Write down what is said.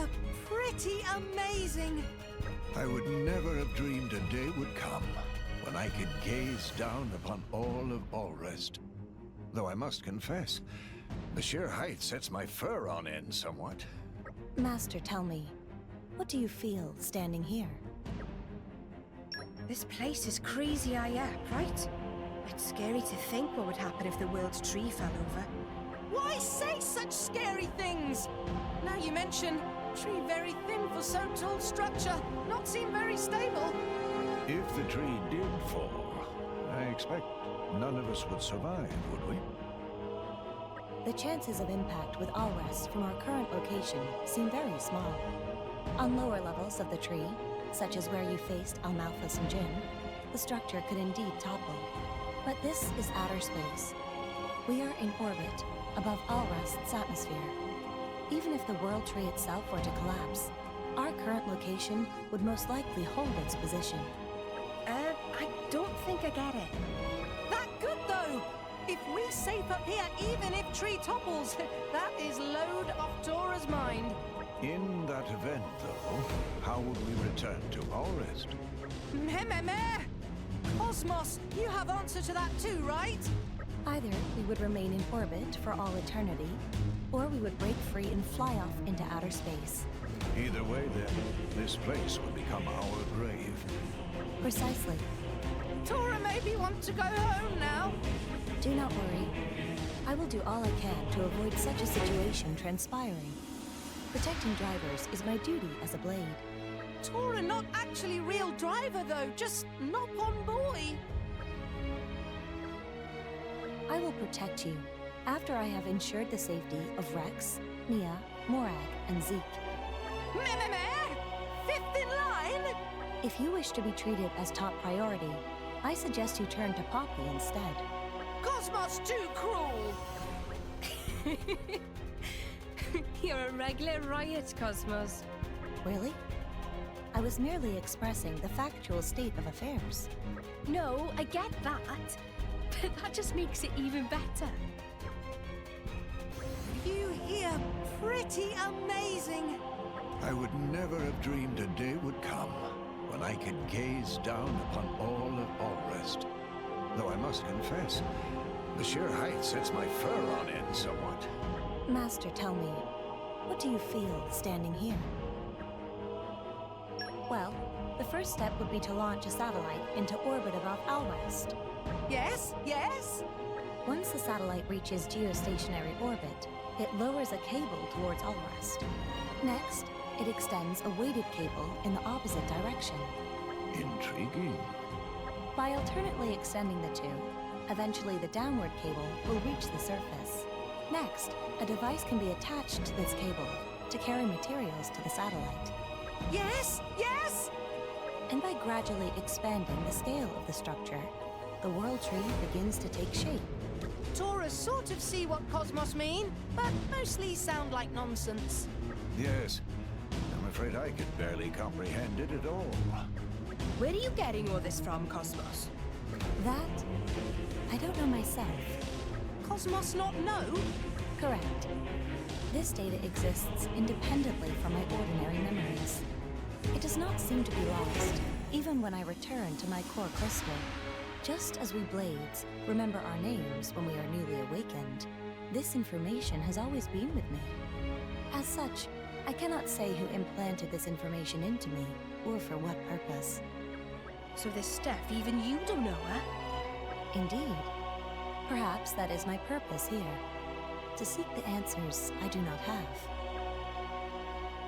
here pretty amazing? I would never have dreamed a day would come when I could gaze down upon all of Allrest. Though I must confess, the sheer height sets my fur on end somewhat. Master, tell me, what do you feel standing here? This place is crazy AF, right? It's scary to think what would happen if the world's tree fell over. Why say such scary things? Now you mention, tree very thin for so tall structure, not seem very stable. If the tree did fall, I expect none of us would survive, would we? The chances of impact with Allrest from our current location seem very small. On lower levels of the tree, such as where you faced Almalphus and Jin, the structure could indeed topple. But this is outer space. We are in orbit above Allrest's atmosphere. Even if the world tree itself were to collapse, our current location would most likely hold its position. I don't think I get it. That good though! If we safe up here even if tree topples, that is load off Tora's mind. In that event, though, how would we return to Allrest? Meh. KOS-MOS, you have answer to that too, right? Either we would remain in orbit for all eternity, or we would break free and fly off into outer space. Either way, then, this place would become our grave. Precisely. Tora maybe want to go home now. Do not worry. I will do all I can to avoid such a situation transpiring. Protecting drivers is my duty as a blade. Tora not actually real driver though, just Nop-on boy. I will protect you after I have ensured the safety of Rex, Mia, Morag, and Zeke. Meh. Fifth in line? If you wish to be treated as top priority, I suggest you turn to Poppy instead. KOS-MOS too cruel. You're a regular riot, KOS-MOS. Really? I was merely expressing the factual state of affairs. No, I get that. But that just makes it even better. You here pretty amazing. I would never have dreamed a day would come when I could gaze down upon all of Allrest. Though I must confess, the sheer height sets my fur on end somewhat. Master, tell me, what do you feel standing here? Well, the first step would be to launch a satellite into orbit above Allrest. Yes. Once the satellite reaches geostationary orbit, it lowers a cable towards Allrest. Next, it extends a weighted cable in the opposite direction. Intriguing. By alternately extending the two, eventually the downward cable will reach the surface. Next, a device can be attached to this cable to carry materials to the satellite. Yes. And by gradually expanding the scale of the structure, the world tree begins to take shape. Tora sort of see what KOS-MOS mean, but mostly sound like nonsense. Yes, I'm afraid I could barely comprehend it at all. Where are you getting all this from, KOS-MOS? That, I don't know myself. KOS-MOS not know? Correct. This data exists independently from my ordinary memories. It does not seem to be lost, even when I return to my core crystal. Just as we blades remember our names when we are newly awakened, this information has always been with me. As such, I cannot say who implanted this information into me, or for what purpose. So this stuff even you don't know, huh? Indeed. Perhaps that is my purpose here. To seek the answers I do not have.